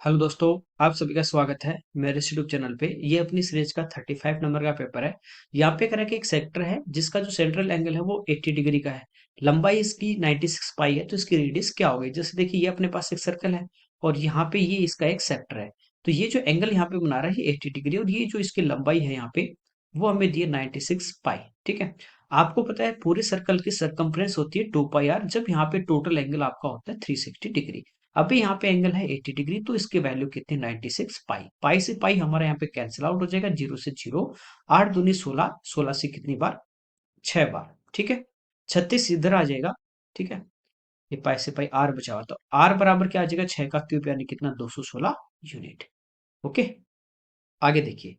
Hello दोस्तों, आप सभी का स्वागत है मेरे यूट्यूब चैनल पे। ये अपनी सीरीज का 35 नंबर का पेपर है। यहाँ पे करें कि एक सेक्टर है जिसका जो सेंट्रल एंगल है वो 80 डिग्री का है। लंबाई इसकी 96 पाई है, तो इसकी रेडियस क्या हो गई। जैसे देखिए, ये अपने पास एक सर्कल है और यहाँ पे ये इसका एक सेक्टर है। तो ये जो एंगल यहाँ पे बना रहा है ये 80 डिग्री, और ये जो इसकी लंबाई है यहाँ पे वो हमें दी है 96 पाई। ठीक है। आपको पता है पूरे सर्कल की सरकमफ्रेंस होती है 2 पाई आर, जब यहाँ पे टोटल एंगल आपका होता है 360 डिग्री। अभी यहाँ पे एंगल है 80 डिग्री, तो इसकी वैल्यू कितनी 96 पाई। पाई से पाई हमारे यहाँ पे कैंसिल आउट हो जाएगा, जीरो से जीरो। 8 दूनी 16, 16 से कितनी बार, 6 बार। ठीक है। 36 इधर आ जाएगा। ठीक है। ये पाई से पाई आर बचा हुआ, तो आर बराबर क्या आ जाएगा, 6 का क्यूब यानी कितना 216 यूनिट। ओके। आगे देखिए,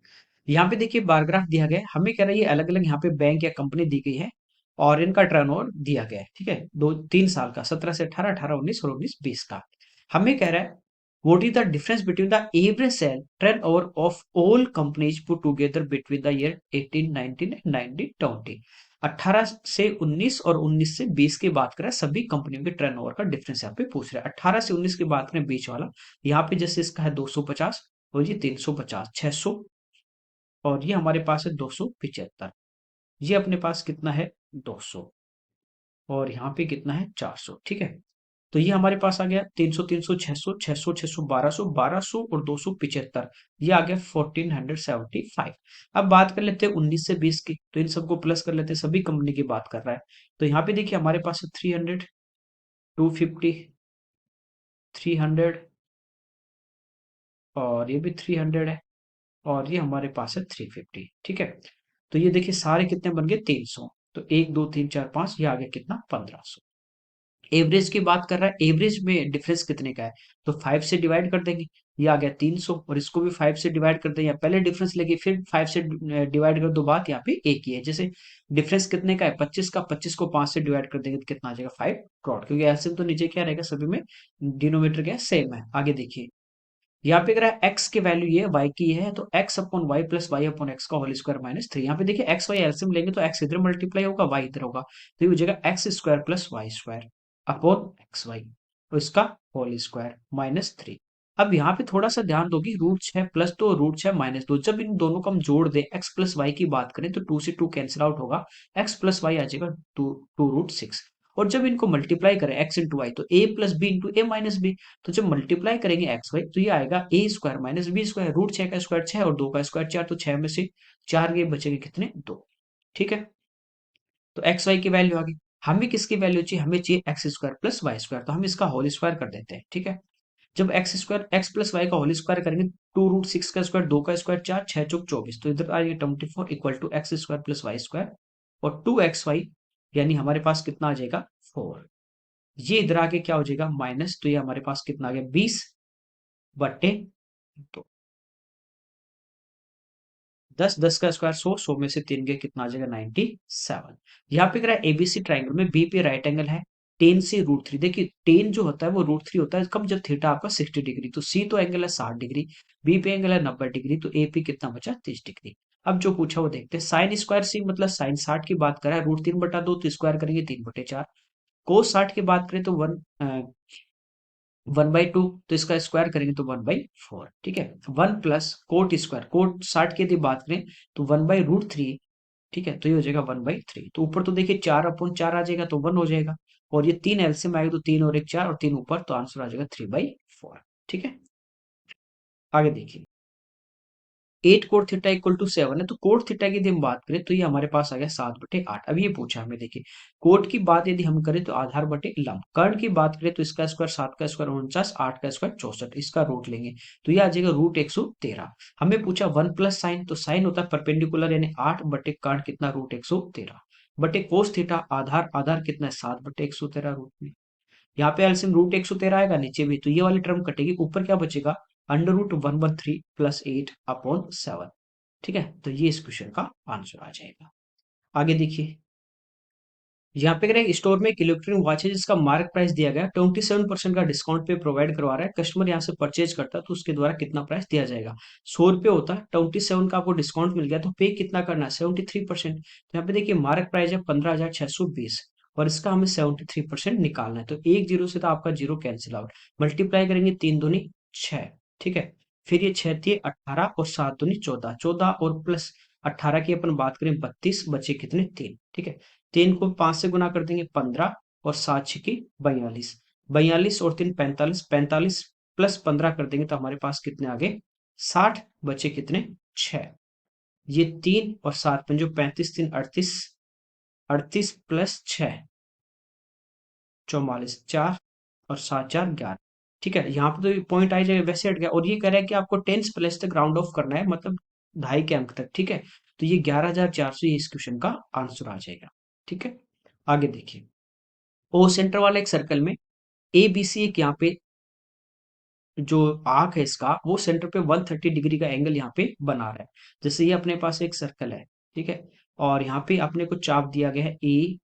यहाँ पे देखिए बार ग्राफ दिया गया है। हमें कह रहा है ये अलग अलग यहाँ पे बैंक या कंपनी दी गई है और इनका टर्नओवर दिया गया है। ठीक है, 2 3 साल का, 17 से 18, 18 19 और 19 20 का। हमें कह रहा है what is the difference between the average sale turnover of all companies put together between the year 18 19 and 19 20। 18 से 19 और 19 से 20 की बात करें, सभी कंपनियों के टर्नओवर का डिफरेंस यहाँ पे पूछ रहा है। 18 से 19 की बात करें बीच वाला, यहाँ पे जैसे इसका है 250 और ये 350, 600, और ये हमारे पास है 275। ये अपने पास कितना है 200, और यहाँ पे कितना है 400। ठीक है। तो ये हमारे पास आ गया 300 300 600 600 600 1200 1200 और 275। ये आ गया 1475। अब बात कर लेते हैं 19 से 20 की, तो इन सबको प्लस कर लेते हैं, सभी कंपनी की बात कर रहा है। तो यहाँ पे देखिए हमारे पास है 300, 250, 300, और ये भी 300 है, और ये हमारे पास है 350। ठीक है। तो ये देखिए सारे कितने बन गए 300। तो 1 2 3 4 5, ये आ गया कितना 1500। एवरेज की बात कर रहा है, एवरेज में डिफरेंस कितने का है, तो 5 से डिवाइड कर देंगे, ये आ गया 300, और इसको भी 5 से डिवाइड कर देंगे, पहले डिफरेंस लेके फिर 5 से डिवाइड कर दो, बात यहाँ पे एक ही है। जैसे डिफरेंस कितने का है 25 का, 25 को 5 से डिवाइड कर देंगे तो कितना आ जाएगा 5 करोड़, क्योंकि एलसीएम तो नीचे क्या रहेगा, सभी में डिनोमिनेटर क्या सेम है। आगे देखिए, यहाँ पे अगर एक्स की वैल्यू ये वाई की है, तो X upon Y plus Y upon X का होल स्क्वायर माइनस 3। यहाँ पे देखिए एक्स वाई एलसीएम लेंगे तो एक्स इधर मल्टीप्लाई होगा, वाई इधर होगा, तो ये हो जाएगा X square plus Y square upon X Y, तो इसका होल स्क्वायर माइनस 3। अब यहाँ पे थोड़ा सा ध्यान दोगे, √6 + 2 √6 - 2, जब इन दोनों को हम जोड़ दें, एक्स प्लस वाई की बात करें तो 2 से 2 कैंसिल आउट होगा, एक्स प्लस वाई आ जाएगा 2√6। और जब इनको मल्टीप्लाई करें एक्स इंटू वाई, तो ए प्लस बी इंटू ए माइनस बी। तो जब मल्टीप्लाई करेंगे एक्स वाई, तो ये आएगा ए स्क्वायर माइनस बी स्क्वायर। √6 का स्क्वायर 6 और 2 का स्क्वायर 4, तो 6 में से 4 ये बचेंगे कितने 2। ठीक है। तो एक्स वाई की वैल्यू आ गई। हमें किसकी वैल्यू चाहिए, हमें चाहिए X square plus Y square, तो हम इसका होल स्क्वायर कर देते हैं। ठीक है। जब X square X plus Y का होल स्क्वायर करेंगे, 2√6 का स्क्वायर, 2 का स्क्वायर 4, 6 चौक 24, तो इधर आ जाएगा 24 equal to X square plus Y square, और 2xy यानी हमारे पास कितना आ जाएगा 4। ये इधर आके क्या हो जाएगा माइनस, तो ये हमारे पास कितना आ गया 20/2। 10, 10 का स्क्वायर 100, 100 में से 3 गए, कितना आ जाएगा 97। यहाँ पे कह रहा है एबीसी ट्राइंगल में बी पे राइट एंगल है, टेन से √3। देखिए टेन जो होता है वो √3 होता है कब, जब थीटा आपका 60 डिग्री। तो सी तो एंगल है 60 डिग्री, बी पे एंगल है 90 डिग्री, तो ए पी कितना बचा 30 डिग्री। अब जो पूछा वो देखते हैं। साइन स्क्वायर सी मतलब साइन 60 की बात करें, √3/2, तो स्क्वायर करेंगे 3/4। कोस 60 की बात करें तो 1/2, तो इसका स्क्वायर करेंगे तो 1/4। ठीक है। 1 प्लस कोट स्क्वायर, कोट 60 की यदि बात करें तो 1/√3। ठीक है। तो ये हो जाएगा 1/3। तो ऊपर तो देखिए 4/4 आ जाएगा, तो 1 हो जाएगा, और ये 3 एलसीएम आएगा, तो 3 और 1 4, और 3 ऊपर, तो आंसर आ जाएगा 3/4। ठीक है। आगे देखिए, 8 कोट थीटा इक्वल टू 7 है, तो कोट थीटा की यदि हम बात करें तो ये हमारे पास आ गया 7/8। अब ये पूछा हमें, देखिए कोट की बात यदि हम करें तो आधार बटे लंब, कर्ण की बात करें तो इसका स्क्वायर 7 का स्क्वायर 49, 8 का स्क्वायर 64, इसका रूट लेंगे तो ये आ जाएगा √113। हमें पूछा 1 प्लस साइन, तो साइन होता है परपेंडिकुलर, यानी 8 बटे कर्ण कितना √113 बटे कोस थीटा, आधार आधार कितना है 7/113 रूट में। यहाँ पे एलसीएम √113 आएगा, नीचे भी, तो ये वाली टर्म कटेगी, ऊपर क्या बचेगा √1/3 + 8/7। ठीक है। तो ये इस क्वेश्चन का आंसर आ जाएगा। आगे देखिए, यहाँ पे करें स्टोर में एक इलेक्ट्रॉनिक वॉच है जिसका मार्क प्राइस दिया गया 27% का डिस्काउंट पे प्रोवाइड करवा रहा है। कस्टमर यहाँ से परचेज करता है तो उसके द्वारा कितना प्राइस दिया जाएगा, 100 रुपये होता है, 27 का आपको डिस्काउंट मिल गया, तो पे कितना करना है 73%। तो यहाँ पे देखिए मार्क प्राइस है 15,620, और इसका हमें 73% निकालना है। तो एक जीरो से तो आपका जीरो कैंसिल आउट, मल्टीप्लाई करेंगे 3 दूनी 6, ठीक है। फिर ये 6 थी 18 और 7 दूनी 14, 14 और प्लस 18 की अपन बात करें 32, बचे कितने 3, ठीक है। 3 को 5 से गुना कर देंगे 15 और 7 छिकी 42, 42 और 3 45, 45 प्लस 15 कर देंगे तो हमारे पास कितने आगे 60, बचे कितने 6। ये 3 और 7 पंजो 35, 3 38, 38 प्लस 6 44, 4 और 7 4 11, ठीक है। यहाँ पे तो पॉइंट आ जाएगा, वैसे हट गया। और ये कह रहा है कि आपको टेंस प्लेस तक राउंड ऑफ करना है, मतलब ढाई के अंक तक, ठीक है। तो ये 11,400 ये इस क्वेश्चन का आंसर आ जाएगा, ठीक है। आगे देखिए, ओ सेंटर वाले एक सर्कल में ए बी सी एक यहाँ पे जो आर्क है इसका वो सेंटर पे 130 डिग्री का एंगल यहाँ पे बना रहा है। जैसे ये अपने पास एक सर्कल है, ठीक है, और यहाँ पे अपने को चाप दिया गया है ए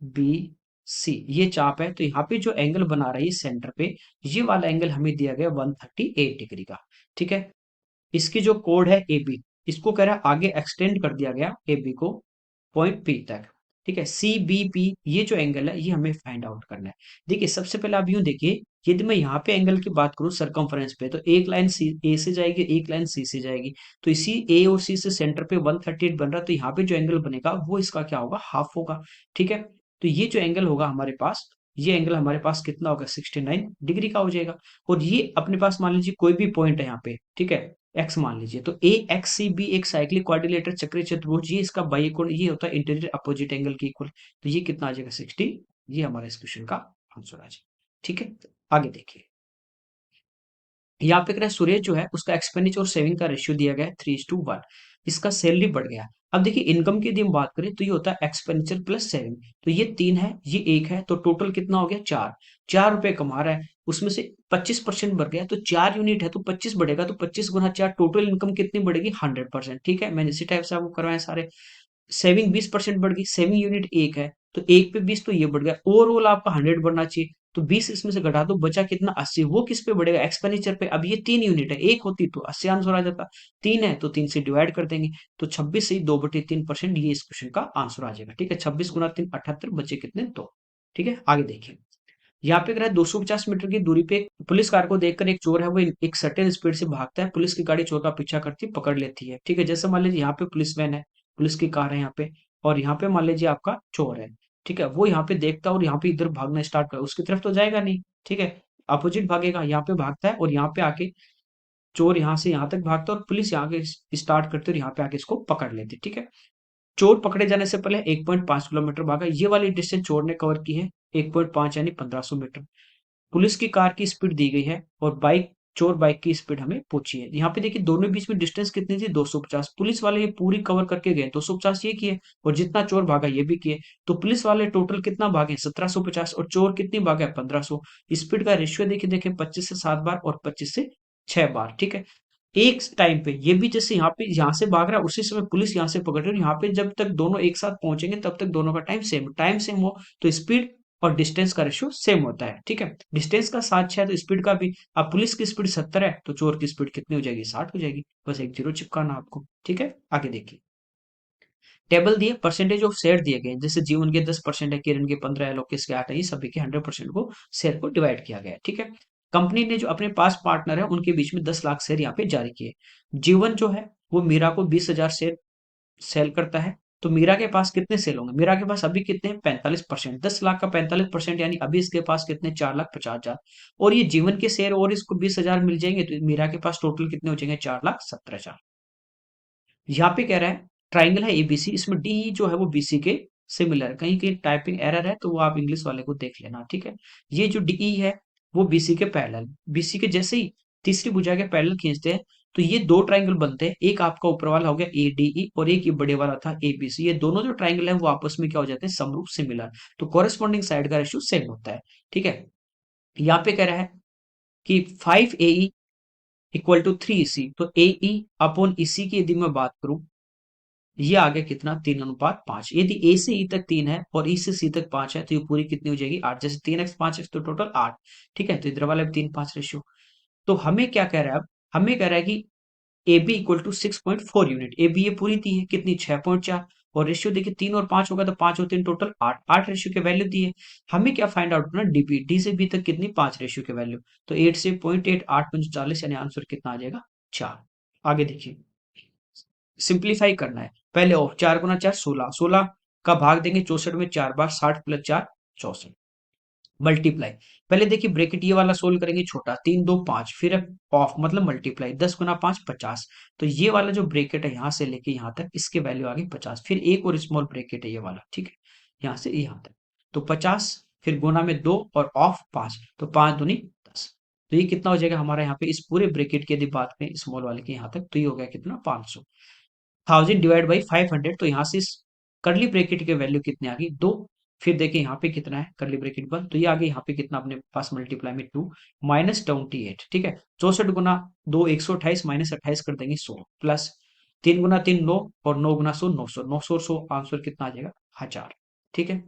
बी सी, ये चाप है। तो यहाँ पे जो एंगल बना रही है सेंटर पे, ये वाला एंगल हमें दिया गया 138 डिग्री का, ठीक है। इसकी जो कोड है ए बी, इसको कह रहा है आगे एक्सटेंड कर दिया गया ए बी को पॉइंट पी तक, ठीक है। सी बी पी ये जो एंगल है ये हमें फाइंड आउट करना है। देखिए सबसे पहले आप यूं देखिए, यदि मैं यहाँ पे एंगल की बात करूं सरकमफ्रेंस पे, तो एक लाइन सी ए से जाएगी, एक लाइन सी से जाएगी। तो इसी ए और सी से सेंटर पे 138 बन रहा है, तो यहाँ पे जो एंगल बनेगा वो इसका क्या होगा, हाफ होगा, ठीक है। तो ये जो एंगल होगा हमारे पास, ये एंगल हमारे पास कितना होगा 69 डिग्री का हो जाएगा। और ये अपने पास मान लीजिए कोई भी पॉइंट है यहाँ पे, ठीक है, एक्स मान लीजिए, तो ए एक्स सी बी एक साइक्लिक क्वाड्रिलेटरल चक्रीय चतुर्भुज, ये इसका बाह्यकोण ये होता है इंटीरियर अपोजिट एंगल के इक्वल। तो ये कितना आ जाएगा 60, ये हमारे इस क्वेश्चन का आंसर आ जाएगा, ठीक है। आगे देखिए, यहाँ पे कह रहा है सुरेश जो है उसका एक्सपेंडिचर और सेविंग का रेशियो दिया गया है 3:1, इसका सैलरी बढ़ गया। अब देखिए इनकम की यदि हम बात करें तो ये होता है एक्सपेंडिचर प्लस सेविंग, तो ये 3 है ये 1 है, तो टोटल कितना हो गया 4, 4 रुपए कमा रहा है, उसमें से 25% बढ़ गया, तो 4 यूनिट है तो 25 बढ़ेगा, तो 25 गुना 4 टोटल इनकम कितनी बढ़ेगी 100%, ठीक है। मैंने इसी टाइप से आपको करवाए सारे। सेविंग 20% बढ़ गई, सेविंग यूनिट 1 है, तो 1 पे 20 तो ये बढ़ गया, ओवरऑल आपका 100 बढ़ना चाहिए, तो 20 इसमें से घटा दो, बचा कितना 80, वो किस पे बढ़ेगा एक्सपेंडिचर पे। अब ये 3 यूनिट है, 1 होती तो 80 आंसर आ जाता, 3 है तो 3 से डिवाइड कर देंगे, तो 26 से 2/3%, ये इस क्वेश्चन का आंसर आ जाएगा, ठीक है। 26 गुना 3 78, बचे कितने 2, ठीक है। आगे देखिए, यहाँ पे अगर 250 मीटर की दूरी पे एक पुलिस कार को देखकर एक चोर है वो एक सर्टेन स्पीड से भागता है, पुलिस की गाड़ी चोर का पीछा करती पकड़ लेती है, ठीक है। जैसे मान लीजिए यहाँ पे पुलिस वैन है, पुलिस की कार है यहाँ पे, और यहाँ पे मान लीजिए आपका चोर है, ठीक है। वो यहाँ पे देखता है और यहाँ पे इधर भागना स्टार्ट कर, उसकी तरफ तो जाएगा नहीं, ठीक है, अपोजिट भागेगा, यहाँ पे भागता है और यहाँ पे आके चोर यहाँ से यहाँ तक भागता है और पुलिस यहाँ के स्टार्ट करते और यहाँ पे आके इसको पकड़ लेती, ठीक है। चोर पकड़े जाने से पहले 1.5 किलोमीटर भागा, ये वाली डिस्टेंस चोर ने कवर की है 1.5 यानी 1500 मीटर। पुलिस की कार की स्पीड दी गई है और बाइक चोर बाइक की स्पीड हमें पूछी है। यहाँ पे देखिए दोनों बीच में डिस्टेंस कितनी थी 250, पुलिस वाले ये पूरी कवर करके गए 250 ये किए, और जितना चोर भागा ये भी किए, तो पुलिस वाले टोटल कितना भागे 1750 और चोर कितनी भागे 1500। स्पीड का रेशियो देखिए देखिए 25 से 7 बार और 25 से 6 बार, ठीक है। एक टाइम पे ये भी जैसे यहाँ पे यहाँ से भाग रहा है उसी समय पुलिस यहाँ से पकड़ रही है, और यहाँ पे जब तक दोनों एक साथ पहुंचेंगे तब तक दोनों का टाइम सेम हो, तो स्पीड और डिस्टेंस का रेशियो सेम होता है, ठीक है। डिस्टेंस का 7 6 है तो स्पीड का भी, अब पुलिस की स्पीड 70 है तो चोर की स्पीड कितनी हो जाएगी 60 हो जाएगी, बस एक जीरो चिपकाना आपको, ठीक है। आगे देखिए, टेबल दिए, परसेंटेज ऑफ शेयर दिए गए, जैसे जीवन के 10% है, किरण के 15 है, लोकेश के 8 है, ये सभी के 100% को शेयर को डिवाइड किया गया है, ठीक है। कंपनी ने जो अपने पास पार्टनर है उनके बीच में 10 लाख शेयर यहाँ पे जारी किए। जीवन जो है वो मीरा को 20,000 शेयर सेल करता है, तो मीरा के पास कितने सेल होंगे, मीरा के पास अभी कितने 45%, 10 लाख का 45% यानी अभी इसके पास कितने 4,50,000, और ये जीवन के शेयर और इसको 20,000 मिल जाएंगे तो मीरा के पास टोटल कितने हो जाएंगे 4,17,000। यहाँ पे कह रहा है ट्राइंगल है एबीसी, इसमें डी जो है वो बीसी के सिमिलर, कहीं कहीं टाइपिंग एरर है तो वो आप इंग्लिश वाले को देख लेना, ठीक है। ये जो डीई है वो बीसी के पैरेलल, बीसी के जैसे ही तीसरी भुजा के पैरेलल खींचते हैं तो ये दो ट्राइंगल बनते हैं, एक आपका ऊपर वाला हो गया एडीई और एक ये बड़े वाला था एबीसी, ये दोनों जो ट्राइंगल है वो आपस में क्या हो जाते हैं समरूप सिमिलर, तो कॉरेस्पॉन्डिंग साइड का रेशियो सेम होता है, ठीक है। यहाँ पे कह रहा है कि 5 AE इक्वल टू 3 EC, तो AE अपॉन EC की यदि मैं बात करूं, ये आ गया कितना 3:5, यदि ए से ई तक 3 है और ई से सी तक 5 है तो ये पूरी कितनी हो जाएगी 8, जैसे 3x 5x तो टोटल 8, ठीक है। तो इधर वाले 3:5 रेशियो, तो हमें क्या कह रहा है अब, हमें कह रहा है कि A B equal to 6.4 unit, A B ये पूरी थी है कितनी 6.4, और रेशियो देखिए 3 और 5 होगा तो 5 और 3 टोटल 8, 8 रेशियो के वैल्यू दी है। हमें क्या फाइंड आउट करना, डीपी, डी से बी तक कितनी 5 रेशियो के वैल्यू, तो 8 से 0.8, 8 पंच 40, यानी आंसर कितना आ जाएगा 4। आगे देखिए, सिंप्लीफाई करना है, पहले और 4 गुना 4 16, 16 का भाग देंगे 64 में 4 बार, 60 प्लस 4 64, मल्टीप्लाई, पहले देखिए ब्रैकेट ये वाला सोल्व करेंगे छोटा, 3 2 5, फिर ऑफ मतलब मल्टीप्लाई, 10 गुना 5 50, तो ये वाला जो ब्रैकेट है यहाँ से लेके यहाँ तक इसके वैल्यू आ गई 50, फिर एक और स्मॉल ब्रैकेट है ये वाला, ठीक है, यहाँ से यहाँ तक, तो 50, फिर गुना में 2 और ऑफ 5, तो 5 दूनी 10, तो ये कितना हो जाएगा हमारा यहाँ पे इस पूरे ब्रैकेट की यदि बात करें स्मॉल वाले की यहाँ तक, तो ये हो गया कितना 500, 1000 डिवाइड बाई 500, तो यहाँ से इस करली ब्रैकेट की वैल्यू कितनी आ गई 2, फिर देखिए यहाँ पे कितना है करली ब्रैकेट बंद, तो ये आ गया यहाँ पे कितना अपने पास मल्टीप्लाई में 2 माइनस 28, ठीक है, 64 गुना 2 128 माइनस 28 कर देंगे 100, प्लस 3 गुना 3 9 और 9 गुना 100 900, 900 और 100 आंसर कितना आ जाएगा 1000, ठीक है।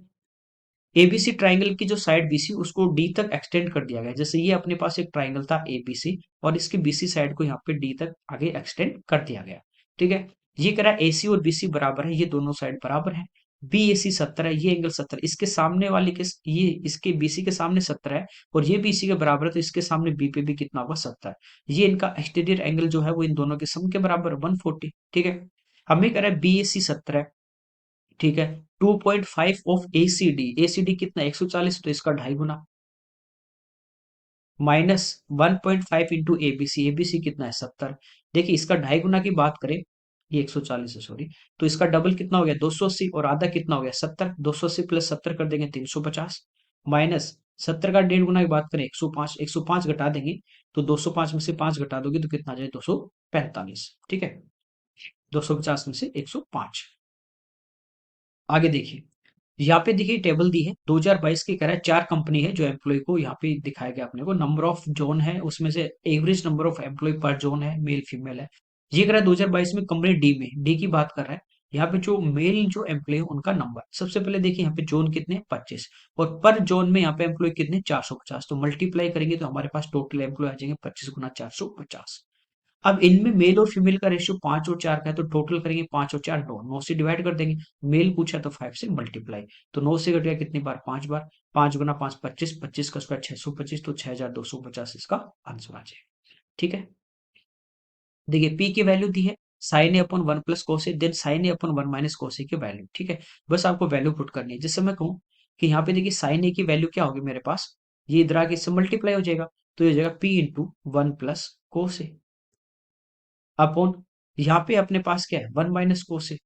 एबीसी ट्राइंगल की जो साइड बीसी उसको डी तक एक्सटेंड कर दिया गया, जैसे ये अपने पास एक ट्राइंगल था एबीसी और इसकी बीसी साइड को यहाँ पे डी तक आगे एक्सटेंड कर दिया गया, ठीक है। ये कह रहा है एसी और बीसी बराबर है, ये दोनों साइड बराबर है, बी एसी 70 है, ये एंगल 70, इसके सामने वाले के ये इसके बीसी के सामने 70 है और ये बीसी के बराबर है, तो इसके सामने बी पे भी कितना होगा 70, ये इनका एक्सटीरियर एंगल जो है वो इन दोनों के सम के बराबर 140, ठीक है। हमें कह रहा है बी एसी 70 है, ठीक है, 2.5 ऑफ एसीडी, एसीडी कितना 140, तो इसका 2.5 गुना, माइनस 1.5 इंटू एबीसी, एबीसी कितना है 70, देखिए इसका 2.5 गुना की बात करें, ये 140 है सॉरी, तो इसका डबल कितना हो गया 280 और आधा कितना हो गया 70, 280 प्लस 70 कर देंगे 350, माइनस 70 का 1.5 गुना की बात करें 105, 105 घटा देंगे तो 205 में से 5 घटा दोगे तो कितना आ जाए 245, ठीक है, 250 में से 105। आगे देखिए, यहाँ पे देखिए टेबल दी है 2022 की, कह रहा है 4 कंपनी है जो एम्प्लॉय को यहाँ पे दिखाया गया अपने को, नंबर ऑफ जोन है उसमें से एवरेज नंबर ऑफ एम्प्लॉय पर जोन है, मेल फीमेल है, ये कह रहा है 2022 में कंपनी डी में, डी की बात कर रहा है, यहाँ पे जो मेल जो एम्प्लॉय है उनका नंबर, सबसे पहले देखिए यहाँ पे जोन कितने 25 और पर जोन में यहाँ पे एम्प्लॉय कितने 450, तो मल्टीप्लाई करेंगे तो हमारे पास टोटल एम्प्लॉय आ जाएंगे 25 गुना 450। अब इनमें मेल और फीमेल का रेशियो 5 और 4 का है, तो टोटल करेंगे 5 और 4 9, 9 से डिवाइड कर देंगे, मेल पूछा तो 5 से मल्टीप्लाई, तो 9 से घटेगा कितनी बार 5 बार, 5 गुना 5 25, 25 का स्क्वायर 625, तो 6250 इसका आंसर आ जाएगा, ठीक है। देखिए पी की वैल्यू दी है साइन ए अपॉन 1 प्लस कोस ए, देन साइन ए अपॉन 1 माइनस कोस ए की वैल्यू, ठीक है, बस आपको वैल्यू पुट करनी है, जिससे मैं कहूँ कि यहाँ पे देखिए साइन ए की वैल्यू क्या होगी मेरे पास, ये इधर आके इससे मल्टीप्लाई हो जाएगा, तो ये हो जाएगा पी इंटू 1 प्लस कोस ए अपॉन, यहाँ पे अपने पास क्या है 1 माइनस कोस ए,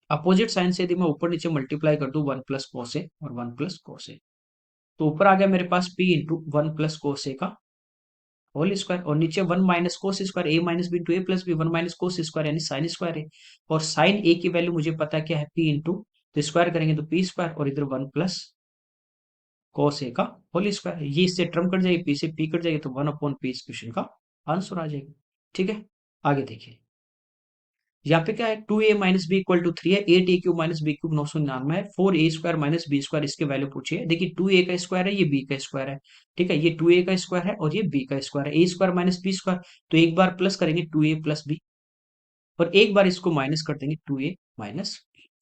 अपोजिट साइन से यदि मैं ऊपर नीचे मल्टीप्लाई कर दूं 1 प्लस कोस ए और 1 प्लस कोस ए, तो ऊपर आ गया मेरे पास p into 1 plus cos A का होल स्क्वायर और नीचे 1 minus cos square, A minus B into A plus B, 1 minus cos square यानी साइन स्क्वायर है, और साइन ए की वैल्यू मुझे पता क्या है p इंटू, तो स्क्वायर करेंगे तो p स्क्वायर और इधर 1 प्लस कोस ए का होल स्क्वायर, ये इससे टर्म कट जाएगी, p से p कट जाएगी, तो 1 अपॉन p इस क्वेश्चन का आंसर आ जाएगा, ठीक है। आगे देखिए, यहाँ पे क्या है 2a minus B equal to 3 है, 8a cube minus B cube 999 है, 4a square minus B square इसके वैल्यू पूछिए, देखिए 2a का स्क्वायर है, ये b का स्क्वायर है, ठीक है, ये 2a का स्क्वायर है और ये b का स्क्वायर है, a square minus B square, तो एक बार प्लस करेंगे 2a प्लस बी और एक बार इसको माइनस कर देंगे 2a माइनस,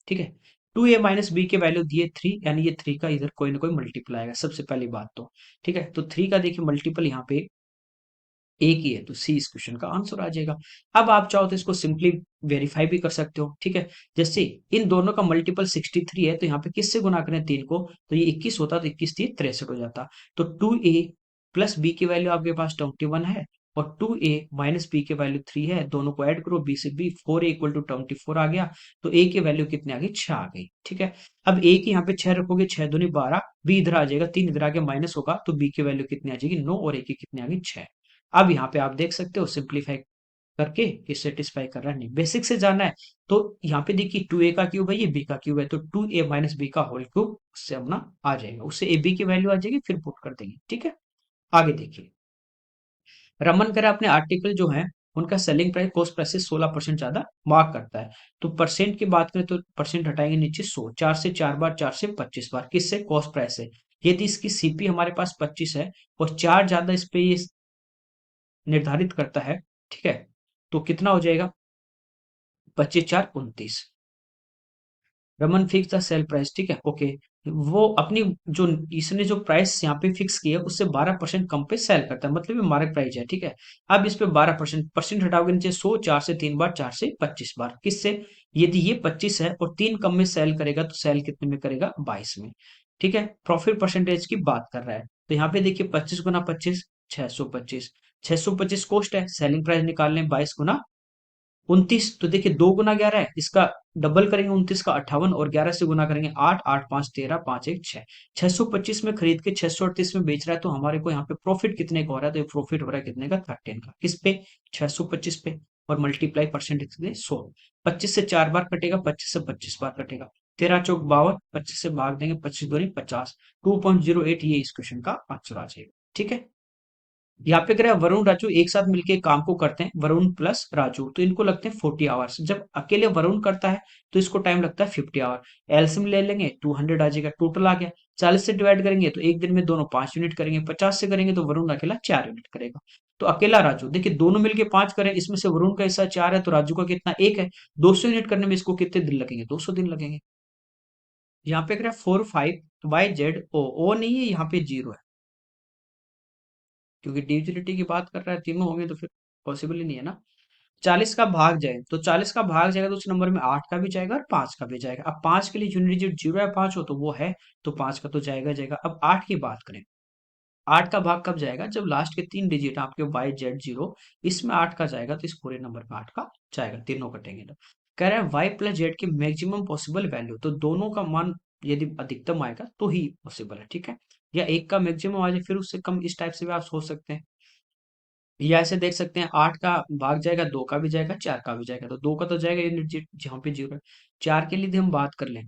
ठीक है, 2a माइनस बी के वैल्यू दिए 3, यानी ये 3 का इधर कोई ना कोई मल्टीपल आएगा सबसे पहली बात तो, ठीक है, तो 3 का देखिए मल्टीपल यहाँ पे एक ही है, तो सी इस क्वेश्चन का आंसर आ जाएगा। अब आप चाहो तो इसको सिंपली वेरीफाई भी कर सकते हो, ठीक है, जैसे इन दोनों का मल्टीपल 63 है, तो यहाँ पे किससे गुना करें 3 को, तो ये 21 होता, तो 21 3 63 हो जाता, तो 2a प्लस बी की वैल्यू आपके पास 21 है और 2a माइनस बी की वैल्यू 3 है, दोनों को ऐड करो, बी से बी 4a इक्वल टू 24 आ गया, तो a की वैल्यू कितनी आ गई 6 आ गई, ठीक है। अब a की यहाँ पे 6 रखोगे, 6 दूनी 12, b इधर आ जाएगा, 3 इधर आके माइनस होगा, तो b की वैल्यू कितनी आ जाएगी 9 और a की कितनी आ गई 6। अब यहाँ पे आप देख सकते हो सिंप्लीफाई करके ये सेटिस्फाई कर रहा है नहीं, बेसिक से जाना है, तो यहाँ पे देखिए 2a का क्यूब है, ये b का क्यूब है, तो 2a माइनस बी का होल क्यूब उससे अपना आ जाएगा, उससे ए बी की वैल्यू आ जाएगी, फिर पुट कर देंगे, ठीक है। आगे देखिए, रमन कह रहा है अपने आर्टिकल जो है उनका सेलिंग प्राइस कॉस्ट प्राइस से 16% ज्यादा मार्क करता है, तो परसेंट की बात करें तो परसेंट हटाएंगे नीचे 100, 4 से 4 बार, 4 से 25 बार, किससे कॉस्ट प्राइस से, यदि इसकी सीपी हमारे पास 25 है और 4 ज्यादा इस पे ये निर्धारित करता है, ठीक है, तो कितना हो जाएगा 25 4 29। Raman fix the sale price, ठीक है, ओके। वो अपनी जो इसने जो प्राइस यहाँ पे फिक्स की है उससे 12% कम पे सेल करता है, मतलब ये मार्केट प्राइस है, ठीक है। अब इस पे 12% परसेंट हटाओगे नीचे 100, 4 से 3 बार, 4 से 25 बार, किससे? यदि ये 25 है और 3 कम में सेल करेगा तो सेल कितने में करेगा? 22 में, ठीक है। प्रॉफिट परसेंटेज की बात कर रहा है, तो यहाँ पे देखिए 25 गुना 25, 625। 625 कॉस्ट है, सेलिंग प्राइस निकाल लें 22 गुना 29, तो देखिए 2 गुना 11 है, इसका डबल करेंगे 29 का 58, और 11 से गुना करेंगे 8, 8 5 13, 5 1 6। 625 में खरीद के 638 में बेच रहा है, तो हमारे को यहाँ पे प्रॉफिट कितने का हो रहा है? तो ये प्रॉफिट हो रहा है कितने का? 13 का। किस पे? 625 पे। और मल्टीप्लाई परसेंटेज कितने? 100। 25 से 4 बार कटेगा, 25 से 25 बार कटेगा, 13 चौक 52, 25 से भाग देंगे, 25 दूनी 50, 2.08, ये इस क्वेश्चन का आंसर आ जाएगा, ठीक है। यहाँ पे कह रहा है वरुण राजू एक साथ मिलके एक काम को करते हैं, वरुण प्लस राजू, तो इनको लगते हैं 40 आवर्स। जब अकेले वरुण करता है तो इसको टाइम लगता है 50 आवर। एलसीएम ले लेंगे, 200 आ जाएगा, टोटल आ गया। 40 से डिवाइड करेंगे तो एक दिन में दोनों 5 यूनिट करेंगे, 50 से करेंगे तो वरुण अकेला 4 यूनिट करेगा। तो अकेला राजू, देखिए दोनों मिलके 5 करें, इसमें से वरुण का हिस्सा 4 है तो राजू का कितना? 1 है। 200 यूनिट करने में इसको कितने दिन लगेंगे? 200 दिन लगेंगे। यहाँ पे कह रहा है 4 5 वाई जेड ओ, ओ नहीं है यहाँ पे, जीरो है, क्योंकि डिविजिबिलिटी की बात कर रहा है, तीनों होंगे तो फिर पॉसिबल ही नहीं है ना। 40 का भाग जाए तो 40 का भाग जाएगा तो उस नंबर में 8 का भी जाएगा और 5 का भी जाएगा। अब 5 के लिए यूनिट डिजिट 0 या 5 हो तो वो है, तो 5 का तो जाएगा जाएगा। अब 8 की बात करें, 8 का भाग कब जाएगा? जब लास्ट के 3 डिजिट आपके वाई जेड जीरो, इसमें 8 का जाएगा तो इस पूरे नंबर में 8 का जाएगा, तीनों कटेंगे तो। कह रहा है वाई प्लस जेड की मैक्सिमम पॉसिबल वैल्यू, तो दोनों का मान यदि अधिकतम आएगा तो ही पॉसिबल है, ठीक है। या एक का मैक्सिमम आ जाए फिर उससे कम, इस टाइप से भी आप सोच सकते हैं। या ऐसे देख सकते हैं 8 का भाग जाएगा, 2 का भी जाएगा, 4 का भी जाएगा, तो 2 का तो जाएगा यूनिट जहाँ पे जीरो है। 4 के लिए यदि हम बात कर लें,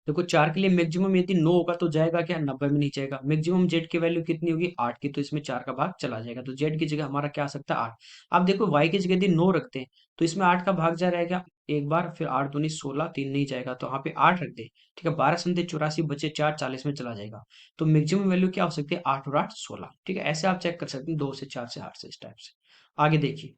देखो 4 के लिए मैक्सिमम यदि 9 होगा तो जाएगा क्या? 90 में नहीं जाएगा। मैक्सिमम जेड की वैल्यू कितनी होगी? 8 की, तो इसमें 4 का भाग चला जाएगा, तो जेड की जगह हमारा क्या आ सकता है? 8। अब देखो वाई की जगह यदि 9 रखते हैं तो इसमें 8 का भाग जा रहेगा एक बार, फिर 8 दूनी 16, 3 नहीं जाएगा, तो यहाँ पे 8 रख दे, ठीक है। 12 समझे 84 बचे 4, 40 में चला जाएगा। तो मैक्सिमम वैल्यू क्या हो सकती है? 8 और 8 16, ठीक है। ऐसे आप चेक कर सकते हैं, 2 से 4 से 8 से, इस टाइप से। आगे देखिए,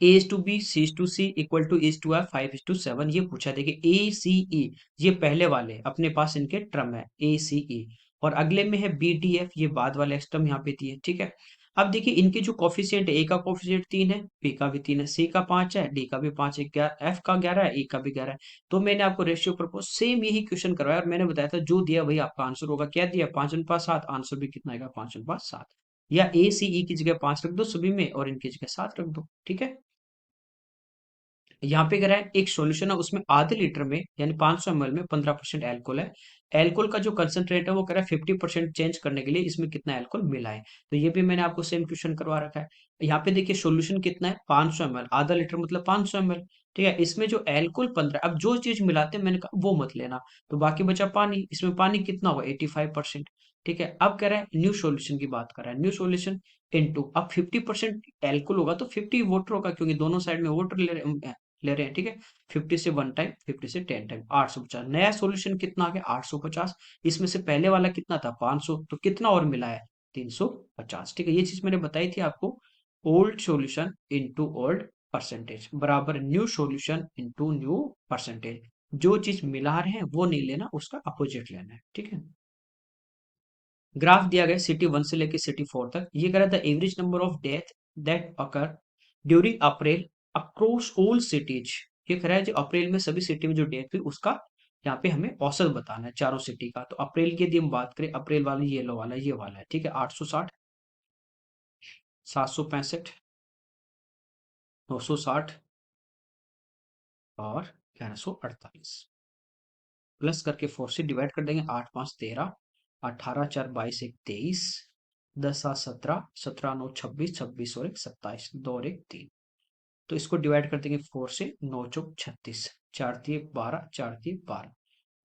A is to B, C is to C, equal to is to R, 5:7, ये पूछा। देखिए ए सी ई, ये पहले वाले अपने पास इनके टर्म है, ए सी ई। और अगले में है बी डी एफ, ये बाद वाले टर्म यहाँ पे दिए, ठीक है। अब देखिए इनके जो कॉफिशिएंट है, ए का कॉफिशिएंट 3 है, बी का भी 3 है, सी का 5 है, डी का भी 5 है, एफ का 11 है, ई का भी 11 है। तो मैंने आपको रेशियो प्रपोज सेम यही क्वेश्चन करवाया और मैंने बताया था जो दिया वही आपका आंसर होगा। क्या दिया? 5:7, आंसर भी कितना आएगा? 5:7। या ए सी ई की जगह 5 रख दो सभी में और इनकी जगह 7 रख दो, ठीक है। यहाँ पे कह रहा है एक सॉल्यूशन है, उसमें आधे लीटर में यानी 500 ml में 15% एल्कोहल है। एल्कोहल का जो कंसंट्रेट है वो कह रहा है 50% चेंज करने के लिए इसमें कितना एल्कोहल मिला है। तो ये भी मैंने आपको सेम क्वेश्चन करवा रखा है। यहाँ पे देखिए सॉल्यूशन कितना है? 500 ml, आधा लीटर मतलब 500 ml, ठीक है। इसमें जो एल्कोहल 15, अब जो चीज मिलाते हैं मैंने कहा वो मत लेना, तो बाकी बचा पानी। इसमें पानी कितना होगा? 85%, ठीक है। अब कह रहा है न्यू सॉल्यूशन की बात कर रहा है, न्यू सॉल्यूशन इनटू, अब 50% एल्कोहल होगा तो 50 वाटर होगा, क्योंकि दोनों साइड में वाटर ले रहे हैं, ठीक है। 50 से 1 टाइम, 50 से 10 टाइम, 850। नया सॉल्यूशन कितना आ गया? 850। इसमें से पहले वाला कितना था? 500, तो कितना और मिला है? 350, ठीक है। ये चीज मैंने बताई थी आपको, old solution into old percentage बराबर new solution into new percentage. जो चीज मिला रहे हैं वो नहीं लेना, उसका अपोजिट लेना है, ठीक है। ग्राफ दिया गया सिटी 1 से लेकर सिटी 4 तक। ये कह रहा था average number of death that occur during April across all cities. ये कह रहा है जो अप्रैल में सभी सिटी में जो डेथ हुई उसका यहाँ पे हमें औसत बताना है चारों सिटी का। तो अप्रैल की यदि हम बात करें, अप्रैल वाला येलो वाला ये वाला है, ठीक है। 860, 765, 960 और 1148, प्लस करके 4 से डिवाइड कर देंगे। 8 5 13, 18 4 22 1 23, 10 7 17, 17 9 26, 26 और 1 27, 2 और 1 3। तो इसको डिवाइड कर देंगे 4 से, 9 चौक 36, 4 दिए 12, 4 दिए 12,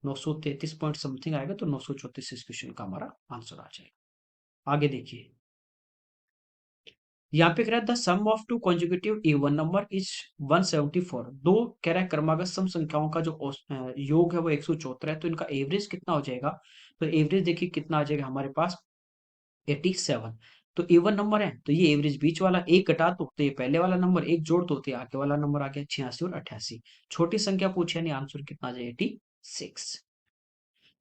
933 पॉइंट समथिंग आएगा, तो 934 इस क्वेश्चन का हमारा आंसर आ जाएगा। आगे देखिए, यहाँ पे कह रहा है the sum of two conjugative even number is 174। दो कह रहा है क्रमागत सम संख्याओं का जो योग है वो 174 है, तो इनका एवरेज कितना हो जाएगा? तो एवरेज देखिए कितना आ जाएगा हमारे पास? 87। तो इवन नंबर है तो ये एवरेज बीच वाला, एक घटा तो ये पहले वाला नंबर, एक जोड़ तो ये आगे वाला नंबर आ गया 86 और 88। छोटी संख्या पूछी यानी आंसर कितना आ जाए 86।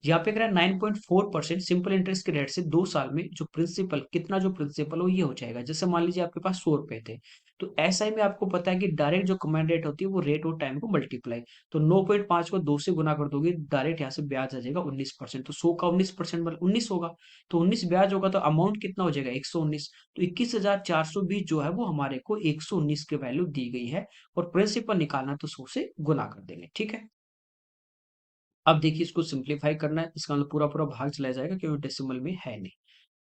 यहाँ पे कह रहा है 9.4% सिंपल इंटरेस्ट के रेट से 2 साल में जो प्रिंसिपल, कितना जो प्रिंसिपल हो ये हो जाएगा। जैसे मान लीजिए आपके पास 100 रुपए थे, तो एसआई में आपको पता है कि डायरेक्ट जो कमांड रेट होती है वो रेट और टाइम को मल्टीप्लाई, तो 9.5 को 2 से गुना कर दोगे, डायरेक्ट यहाँ से ब्याज आ जाएगा 19%। तो 100 का 19% मतलब 19 होगा, तो 19 ब्याज होगा तो अमाउंट कितना हो जाएगा 119। तो 21,420 जो है वो हमारे को 119 की वैल्यू दी गई है, और प्रिंसिपल निकालना तो 100 से गुना कर देंगे, ठीक है। अब देखिए इसको सिंप्लीफाई करना है, इसका मतलब पूरा पूरा भाग चला जाएगा क्योंकि डेसिमल में है नहीं।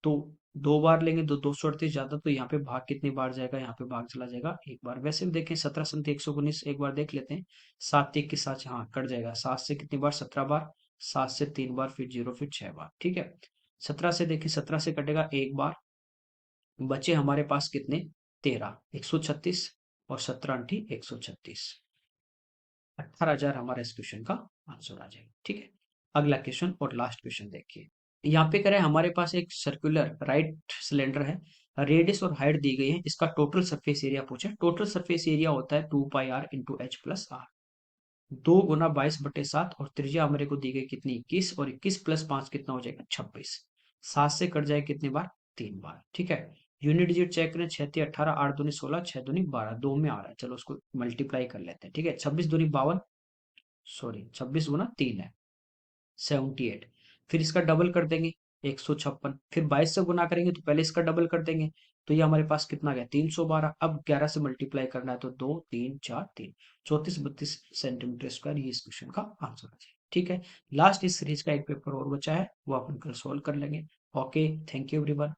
तो 2 बार लेंगे तो 238 ज्यादा, तो यहाँ पे भाग कितनी बार जाएगा, यहाँ पे भाग चला जाएगा 1 बार। वैसे भी देखें 17 × 119 एक बार देख लेते हैं। 7 1 के साथ हाँ कट जाएगा, 7 से कितनी बार 17 बार, 7 से 3 बार, फिर 0, फिर 6 बार, ठीक है। 17 से देखें, 17 से कटेगा 1 बार, बचे हमारे पास कितने 13, 136, और 17 × 136, 18,000 हमारा इस क्वेश्चन का आंसर आ जाएगा, ठीक है। अगला क्वेश्चन और लास्ट क्वेश्चन देखिए। यहाँ पे करें हमारे पास एक सर्कुलर राइट सिलेंडर है, रेडियस और हाइट दी गई है, इसका टोटल सरफेस एरिया पूछे। टोटल सरफेस एरिया होता है 2πr into H plus are, 2 × 22/7, और त्रिज्या हमारे को दी गई कितनी 21, और 21 + 5 कितना हो जाएगा 26। 7 से कट जाए कितनी बार 3 बार, ठीक है। यूनिट डिजिट चेक करें, 6 × 18, 8 दूनी 16, 6 दूनी 12, 2 में आ रहा है, चलो उसको मल्टीप्लाई कर लेते हैं, ठीक है। 26 दूनी 52, सॉरी 26 गुना 3 है 78, फिर इसका डबल कर देंगे 156, फिर 22 से गुना करेंगे तो पहले इसका डबल कर देंगे, तो ये हमारे पास कितना गया 312। अब 11 से मल्टीप्लाई करना है तो 2 3 4 3, 34 32 सेंटीमीटर स्क्वायर, ये इस क्वेश्चन का आंसर है, ठीक है। लास्ट इस सीरीज का एक पेपर और बचा है, वो अपन कल सोल्व कर लेंगे। Okay, thank you everyone.